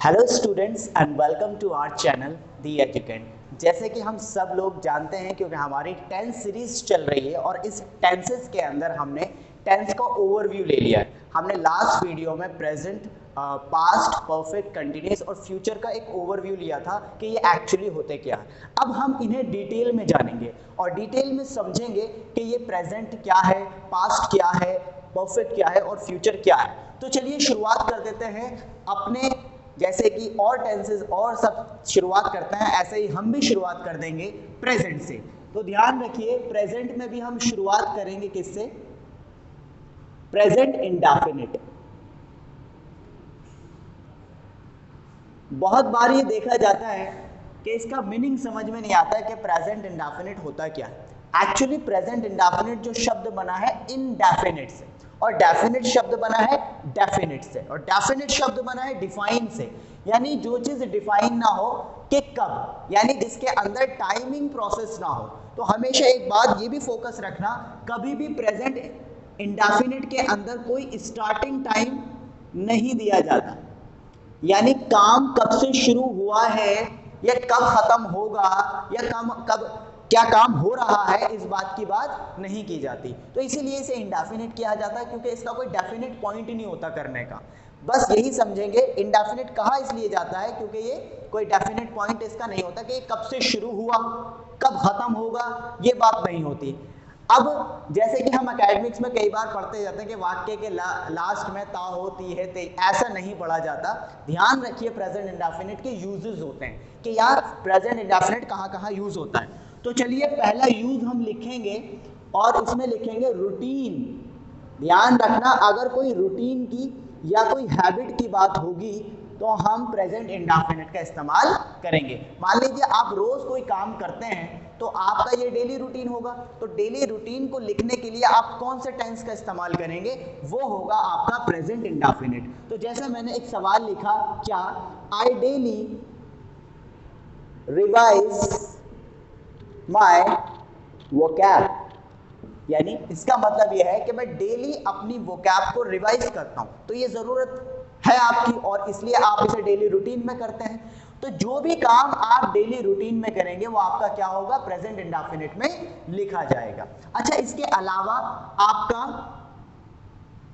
Hello students and welcome to our channel the educate. जैसे कि हम सब लोग जानते हैं क्योंकि हमारी टेंस सीरीज चल रही है और इस टेंसेस के अंदर हमने टेंस का ओवरव्यू ले लिया है। हमने लास्ट वीडियो में प्रेजेंट, पास्ट, परफेक्ट, कंटिन्यूअस और फ्यूचर का एक ओवरव्यू लिया था कि ये एक्चुअली होते क्या है। अब हम इन्हें डिटेल में जानेंगे और डिटेल में समझेंगे कि ये प्रेजेंट क्या है, पास्ट क्या है, परफेक्ट क्या है और फ्यूचर क्या है। तो चलिए शुरुआत कर देते हैं अपने, जैसे कि और टेंसेस और सब शुरुआत करते हैं ऐसे ही हम भी शुरुआत कर देंगे प्रेजेंट से। तो ध्यान रखिए, प्रेजेंट में भी हम शुरुआत करेंगे किससे? Present indefinite. बहुत बार ये देखा जाता है कि इसका मीनिंग समझ में नहीं आता है कि प्रेजेंट इंडेफिनिट होता क्या है। एक्चुअली प्रेजेंट इंडेफिनिट जो शब्द बना है इनडेफिनिट से, और डेफिनिट शब्द बना है डेफिनिट से, और डेफिनिट शब्द बना है डिफाइन से। यानी जो चीज डिफाइन ना हो कि कब, यानी जिसके अंदर टाइमिंग प्रोसेस ना हो। तो हमेशा एक बात ये भी फोकस रखना, कभी भी प्रेजेंट इंडेफिनिट के अंदर कोई स्टार्टिंग टाइम नहीं दिया जाता। यानी काम कब से शुरू हुआ है या कब खत्म होगा या कब क्या काम हो रहा है, इस बात की बात नहीं की जाती। तो इसीलिए इसे इंडेफिनिट किया जाता है क्योंकि इसका कोई डेफिनेट पॉइंट ही नहीं होता करने का। बस यही समझेंगे, इंडेफिनिट कहा इसलिए जाता है क्योंकि ये कोई डेफिनेट पॉइंट इसका नहीं होता कि कब से शुरू हुआ कब खत्म होगा, ये बात नहीं होती। अब जैसे कि हम एकेडमिक्स में कई बार पढ़ते जाते हैं कि वाक्य के लास्ट में ता होती है ते, ऐसा नहीं पढ़ा जाता। ध्यान रखिए, प्रेजेंट इंडेफिनिट के यूजेस होते हैं कि यार प्रेजेंट इंडेफिनिट कहाँ कहाँ यूज होता है। तो चलिए पहला यूज हम लिखेंगे और उसमें लिखेंगे रूटीन। ध्यान रखना, अगर कोई रूटीन की या कोई हैबिट की बात होगी तो हम प्रेजेंट इंडेफिनिट का इस्तेमाल करेंगे। मान लीजिए आप रोज कोई काम करते हैं तो आपका ये डेली रूटीन होगा, तो डेली रूटीन को लिखने के लिए आप कौन से टेंस का इस्तेमाल करेंगे? वो होगा आपका प्रेजेंट इंडेफिनिट। तो जैसे मैंने एक सवाल लिखा, क्या आई डेली रिवाइज माय वोकैब, यानी इसका मतलब यह है कि मैं डेली अपनी वोकैब को रिवाइज करता हूं। तो ये जरूरत है आपकी और इसलिए आप इसे डेली रूटीन में करते हैं। तो जो भी काम आप डेली रूटीन में करेंगे वो आपका क्या होगा? प्रेजेंट इंडेफिनिट में लिखा जाएगा। अच्छा, इसके अलावा आपका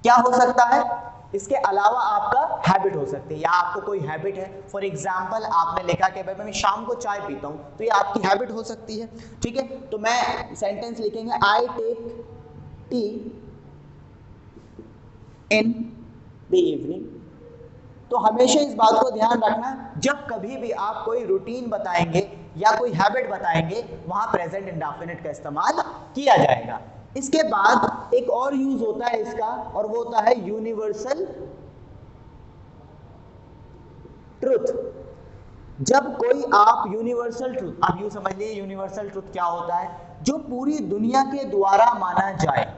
क्या हो सकता है? इसके अलावा आपका हैबिट हो सकती है, या आपको कोई हैबिट है, फॉर एग्जांपल आपने लिखा कि भाई मैं शाम को चाय पीता हूं, तो ये आपकी हैबिट हो सकती है। ठीक है, तो मैं सेंटेंस लिखेंगे, I take tea in the evening. तो हमेशा इस बात को ध्यान रखना, जब कभी भी आप कोई रूटीन बताएंगे या कोई हैबिट बताएंगे वहां प्रेजेंट इंडेफिनिट का इस्तेमाल किया जाएगा। इसके बाद एक और यूज होता है इसका, और वो होता है यूनिवर्सल ट्रुथ। जब कोई आप यूनिवर्सल ट्रुथ, आप यूं समझ लीजिए यूनिवर्सल ट्रुथ क्या होता है? जो पूरी दुनिया के द्वारा माना जाए,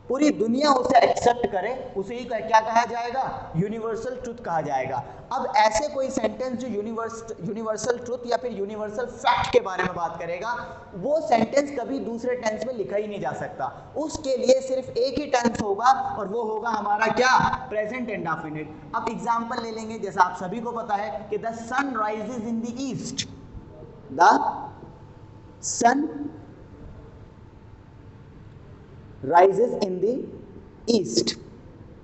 पूरी दुनिया उसे एक्सेप्ट करे, उसे ही क्या कहा जाएगा? यूनिवर्सल ट्रुथ कहा जाएगा। अब ऐसे कोई सेंटेंस जो यूनिवर्सल ट्रुथ या फिर यूनिवर्सल फैक्ट के बारे में बात करेगा, वो सेंटेंस कभी दूसरे टेंस में लिखा ही नहीं जा सकता। उसके लिए सिर्फ एक ही टेंस होगा और वो होगा हमारा क्या? Present indefinite. अब एग्जांपल ले लेंगे, जैसा आप सभी को पता है कि the sun rises in the east, the sun rises in the east.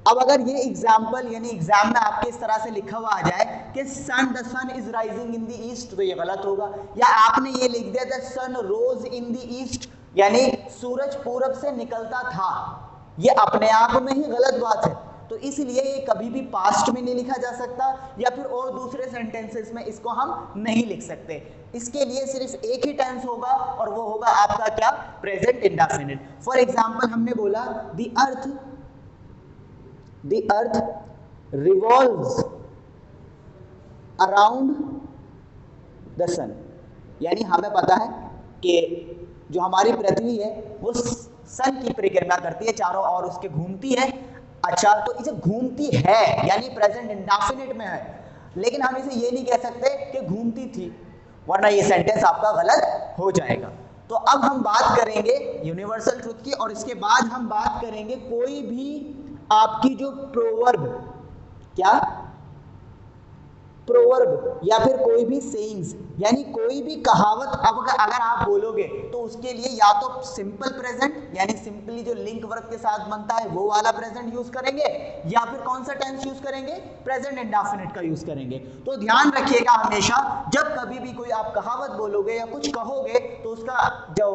अब अगर ये एग्जाम्पल यानी एग्जाम में आपके इस तरह से लिखा हुआ आ जाए कि the sun is rising in the east, तो ये गलत होगा। या आपने ये लिख दिया the sun rose in the east, यानी सूरज पूरब से निकलता था, ये अपने आप में ही गलत बात है। तो इसलिए ये कभी भी पास्ट में नहीं लिखा जा सकता या फिर और दूसरे सेंटेंसेस में इसको हम नहीं लिख सकते। इसके लिए सिर्फ एक ही टेंस होगा और वो होगा आपका क्या? Present indefinite. फॉर एग्जांपल हमने बोला the earth revolves around the sun, यानी हमें पता है कि जो हमारी पृथ्वी है वो सन की परिक्रमा करती है, चारों ओर उसके घूमती है। अच्छा, तो इसे घूमती है यानी प्रेजेंट इंडेफिनिट में है, लेकिन हम इसे ये नहीं कह सकते कि घूमती थी, वरना ये सेंटेंस आपका गलत हो जाएगा। तो अब हम बात करेंगे यूनिवर्सल ट्रुथ की, और इसके बाद हम बात करेंगे कोई भी आपकी जो प्रोवर्ब, क्या प्रोवर्ब या फिर कोई भी सेइंग्स यानी कोई भी कहावत, अब अगर आप बोलोगे तो उसके लिए या तो सिंपल प्रेजेंट यानी सिंपली जो लिंक वर्ब के साथ बनता है वो वाला प्रेजेंट यूज करेंगे, या फिर कौन सा टेंस यूज करेंगे, प्रेजेंट इंडेफिनिट का यूज करेंगे। तो ध्यान रखिएगा हमेशा जब कभी भी कोई आप कहावत बोलोगे या कुछ कहोगे तो उसका जो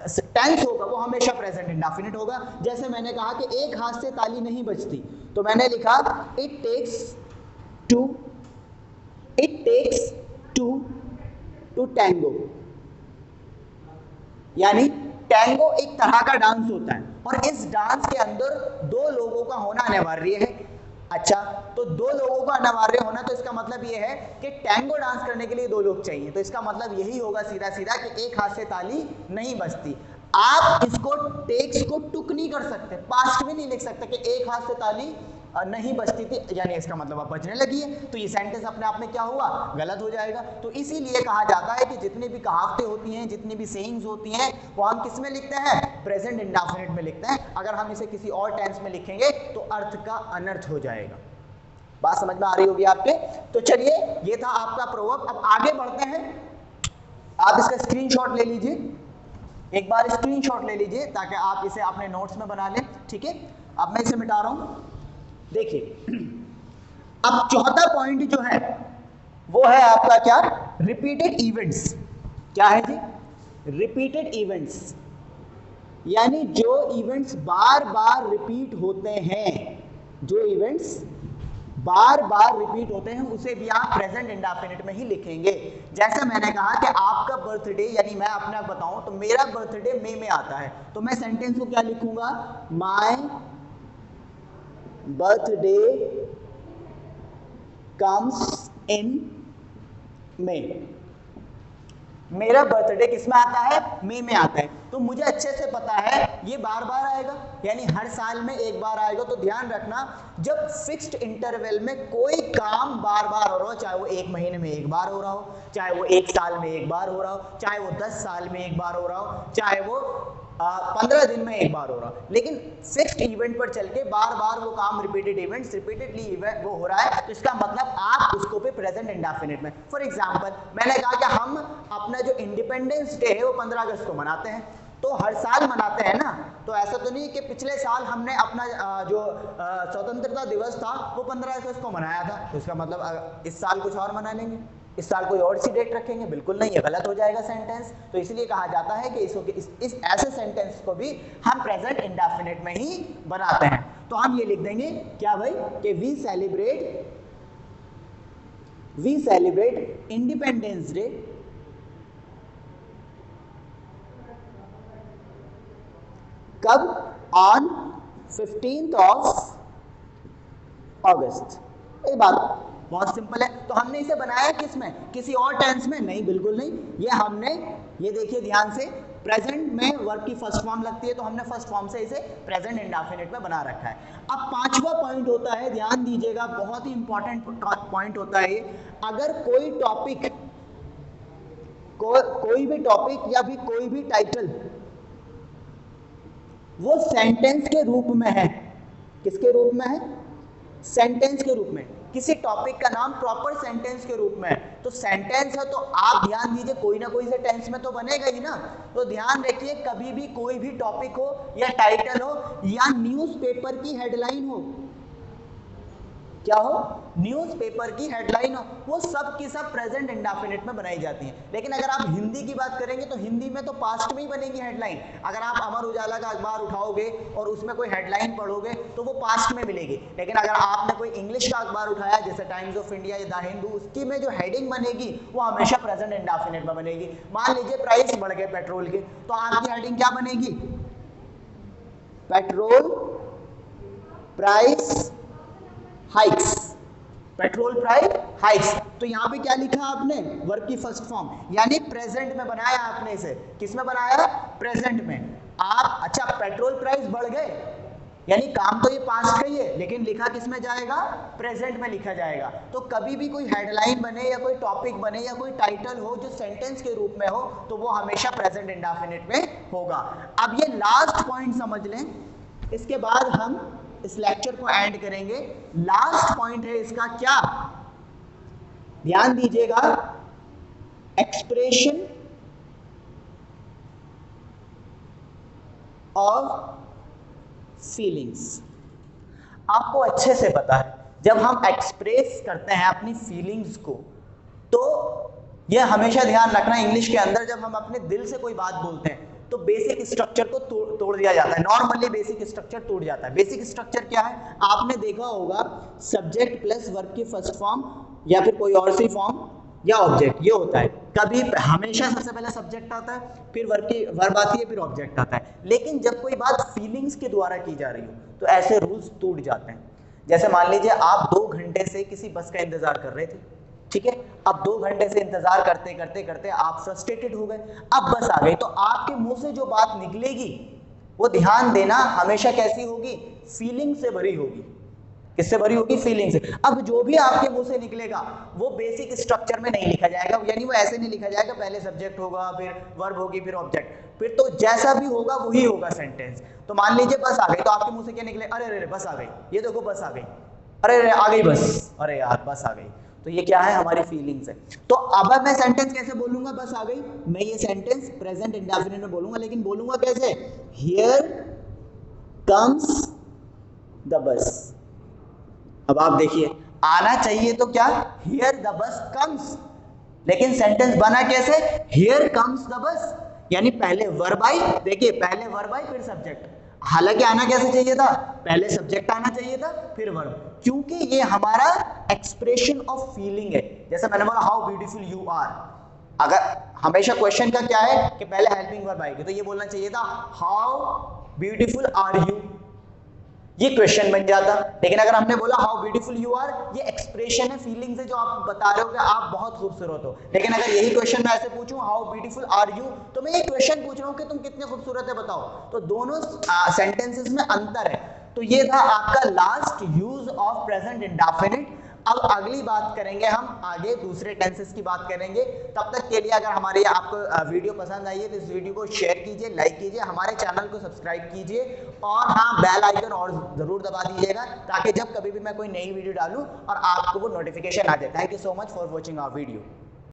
टेंस होगा वो हमेशा प्रेजेंट इंडेफिनिट होगा। जैसे मैंने कहा कि एक हाथ से ताली नहीं बजती, तो मैंने लिखा इट टेक्स टू टैंगो, यानी टैंगो एक तरह का डांस होता है और इस डांस के अंदर दो लोगों का होना अनिवार्य है। अच्छा, तो दो लोगों का अनिवार्य होना, तो इसका मतलब ये है कि टैंगो डांस करने के लिए दो लोग चाहिए, तो इसका मतलब यही होगा सीधा सीधा कि एक हाथ से ताली नहीं बजती। आप इसको टेक्स को टुक नहीं कर सकते, पास्ट में नहीं लिख सकते कि एक हाथ से ताली नहीं बजती थी, यानी इसका मतलब अब बजने लगी है, तो ये सेंटेंस अपने आप में क्या हुआ, गलत हो जाएगा। तो इसीलिए कहा जाता है कि जितनी भी कहावतें होती हैं, जितनी भी सेइंग्स होती हैं, वो हम किस में लिखते हैं, प्रेजेंट इंडेफिनिट में लिखते हैं। अगर हम इसे किसी और टेंस में लिखेंगे तो अर्थ का अनर्थ हो जाएगा। बात समझ में आ रही होगी आपके? तो चलिए, ये था आपका प्रोवर्ब। अब आगे बढ़ते हैं। आप इसका स्क्रीनशॉट ले लीजिए, एक बार स्क्रीनशॉट ले लीजिए ताकि आप इसे अपने नोट्स में बना लें। ठीक है, अब मैं इसे मिटा रहा हूं। देखिए, अब चौथा पॉइंट जो है वो है आपका क्या, रिपीटेड इवेंट्स। क्या है जी, रिपीटेड इवेंट्स, यानी जो इवेंट्स बार बार रिपीट होते हैं, जो इवेंट्स बार बार रिपीट होते हैं उसे भी आप प्रेजेंट इंडेफिनिट में ही लिखेंगे। जैसे मैंने कहा कि आपका बर्थडे, यानी मैं अपना बताऊं तो मेरा बर्थडे मई में आता है, तो मैं सेंटेंस को क्या लिखूंगा, माय बर्थडे कम्स इन मई। मेरा बर्थडे किस में आता है, मई में आता है। तो मुझे अच्छे से पता है ये बार बार आएगा, यानी हर साल में एक बार आएगा। तो ध्यान रखना, जब फिक्स्ड इंटरवल में कोई काम बार बार हो रहा हो, चाहे वो एक महीने में एक बार हो रहा हो, चाहे वो एक साल में एक बार हो रहा हो, चाहे वो 10 साल में एक बार हो रहा हो, चाहे वो 15 दिन में एक बार हो रहा हो, लेकिन फिक्स्ड इवेंट पर चल के बार बार वो काम रिपीटेड इवेंट्स रिपीटेडली इवेंट वो हो रहा है, तो इसका मतलब आप उसको पे प्रेजेंट इंडेफिनिट में। फॉर एग्जांपल, मैंने कहा कि हम अपना जो इंडिपेंडेंस डे है वो 15 अगस्त को मनाते हैं, तो हर साल मनाते हैं ना। तो ऐसा तो नहीं कि पिछले साल हमने अपना जो स्वतंत्रता दिवस था वो 15 अगस्त को मनाया था, तो इसका मतलब इस साल कुछ और मना लेंगे, इस साल कोई और सी डेट रखेंगे, बिल्कुल नहीं, ये गलत हो जाएगा सेंटेंस। तो इसलिए कहा जाता है कि इस ऐसे सेंटेंस को भी हम प्रेजेंट इंडेफिनिट में ही बनाते हैं। तो हम ये लिख देंगे क्या भाई, कि वी सेलिब्रेट इंडिपेंडेंस डे कब, ऑन 15th ऑफ अगस्त। ये बात बहुत सिंपल है। तो हमने इसे बनाया किस में, किसी और टेंस में? नहीं, बिल्कुल नहीं। ये हमने, ये देखिए ध्यान से, प्रेजेंट में वर्ब की फर्स्ट फॉर्म लगती है, तो हमने फर्स्ट फॉर्म से इसे प्रेजेंट इंडेफिनिट में बना रखा है। अब पांचवा पॉइंट होता है, ध्यान दीजिएगा, बहुत ही इंपॉर्टेंट पॉइंट होता है ये। अगर कोई टॉपिक, कोई भी टॉपिक या भी कोई भी टाइटल वो सेंटेंस के रूप में है, किसके रूप में है, सेंटेंस के रूप में, किसी टॉपिक का नाम प्रॉपर सेंटेंस के रूप में है, तो सेंटेंस है तो आप ध्यान दीजिए कोई ना कोई से टेंस में तो बनेगा ही ना। तो ध्यान रखिए, कभी भी कोई भी टॉपिक हो या टाइटल हो या न्यूज़पेपर की हेडलाइन हो, क्या हो, न्यूज़पेपर की हेडलाइन हो, वो सब की सब प्रेजेंट इंडेफिनिट में बनाई जाती हैं। लेकिन अगर आप हिंदी की बात करेंगे तो हिंदी में तो पास्ट में ही बनेगी हेडलाइन। अगर आप अमर उजाला का अखबार उठाओगे और उसमें कोई हेडलाइन पढ़ोगे तो वो पास्ट में मिलेगी। लेकिन अगर आपने कोई इंग्लिश का अखबार उठाया जैसे टाइम्स ऑफ इंडिया या द हिंदू, उसकी में जो हेडिंग बनेगी वो हमेशा प्रेजेंट इंडेफिनिट में बनेगी। मान लीजिए प्राइस बढ़ गए पेट्रोल के, तो आपकी हेडिंग क्या बनेगी, petrol price hikes, petrol price hikes. तो यहाँ पे क्या लिखा आपने, वर्ब की फर्स्ट फॉर्म, यानी प्रेजेंट में बनाया आपने इसे, किस में बनाया, प्रेजेंट में। आप, अच्छा, पेट्रोल प्राइस बढ़ गए, यानी काम तो ये पास्ट का ही है, लेकिन लिखा किस में जाएगा, प्रेजेंट में लिखा जाएगा। तो कभी भी कोई हेडलाइन बने या कोई टॉपिक बने या कोई टाइटल हो जो सेंटेंस के रूप में हो, तो वो हमेशा प्रेजेंट इंडेफिनिट में होगा। अब ये लास्ट पॉइंट समझ लें, इसके बाद हम इस लेक्चर को एंड करेंगे। लास्ट पॉइंट है इसका क्या, ध्यान दीजिएगा, एक्सप्रेशन ऑफ फीलिंग्स। आपको अच्छे से पता है जब हम एक्सप्रेस करते हैं अपनी फीलिंग्स को, तो यह हमेशा ध्यान रखना, इंग्लिश के अंदर जब हम अपने दिल से कोई बात बोलते हैं तो बेसिक स्ट्रक्चर को तोड़ दिया जाता है। नॉर्मली बेसिक स्ट्रक्चर टूट जाता है। बेसिक स्ट्रक्चर क्या है? आपने देखा होगा, सब्जेक्ट प्लस वर्ब की फर्स्ट फॉर्म या फिर कोई और सी फॉर्म या ऑब्जेक्ट, ये होता है। कभी हमेशा सबसे पहले सब्जेक्ट आता है, फिर वर्ब आती है, फिर ऑब्जेक्ट आता है। लेकिन जब कोई बात फीलिंग्स के द्वारा की जा रही हो तो ऐसे रूल्स टूट जाते हैं। जैसे मान लीजिए आप 2 घंटे से किसी बस का इंतजार कर रहे थे, ठीक है। अब 2 घंटे से इंतजार करते करते करते आप फ्रस्ट्रेटेड हो गए, अब बस आ गई, तो आपके मुंह से जो बात निकलेगी वो, ध्यान देना, हमेशा कैसी होगी? फीलिंग से भरी होगी। किससे भरी होगी? फीलिंग से। अब जो भी आपके मुंह से निकलेगा वो बेसिक स्ट्रक्चर में नहीं लिखा जाएगा, यानी वो ऐसे नहीं लिखा जाएगा पहले सब्जेक्ट होगा, फिर वर्ब होगी, फिर ऑब्जेक्ट, फिर तो जैसा भी होगा वही होगा सेंटेंस। तो मान लीजिए बस आ गई, तो आपके मुंह से क्या निकले? अरे अरे बस आ गई, ये देखो बस आ गई, अरे अरे आ गई बस, अरे यार बस आ गई। तो ये क्या है? हमारी फीलिंग्स है। तो अब मैं सेंटेंस कैसे बोलूंगा? बस आ गई, मैं ये सेंटेंस प्रेजेंट इंडेफिनिट में बोलूंगा, लेकिन बोलूंगा कैसे? Here comes the bus. अब आप देखिए, आना चाहिए तो क्या? हियर द बस कम्स, लेकिन सेंटेंस बना कैसे? हियर कम्स द बस, यानी पहले वर्ब आई, देखिए पहले वर्ब आई फिर सब्जेक्ट। हालांकि आना कैसे चाहिए था? पहले सब्जेक्ट आना चाहिए था फिर वर्ब, क्योंकि ये हमारा एक्सप्रेशन ऑफ फीलिंग है। जैसे मैंने बोला हाउ ब्यूटीफुल यू आर, अगर हमेशा क्वेश्चन का क्या है कि पहले हेल्पिंग वर्ब आएगी, तो ये बोलना चाहिए था हाउ ब्यूटीफुल आर यू, ये क्वेश्चन बन जाता। लेकिन अगर हमने बोला हाउ ब्यूटीफुल यू आर, ये एक्सप्रेशन है, फीलिंग से जो आप बता रहे हो कि आप बहुत खूबसूरत हो। लेकिन अगर यही क्वेश्चन मैं ऐसे पूछूं हाउ ब्यूटीफुल आर यू, तो मैं ये क्वेश्चन पूछ रहा हूं कि तुम कितने खूबसूरत है बताओ। तो दोनों सेंटेंसेस में अंतर है। तो ये था आपका last use of present indefinite. अब अगली बात करेंगे हम आगे, दूसरे टेंसेस की बात करेंगे। तब तक के लिए अगर हमारे आपको वीडियो पसंद आई है तो इस वीडियो को शेयर कीजिए, लाइक कीजिए, हमारे चैनल को सब्सक्राइब कीजिए, और हाँ बेल आइकन और जरूर दबा दीजिएगा, ताकि जब कभी भी मैं कोई नई वीडियो डालूं और आपको वो नोटिफिकेशन आ जाए। Thank you so much for watching our video.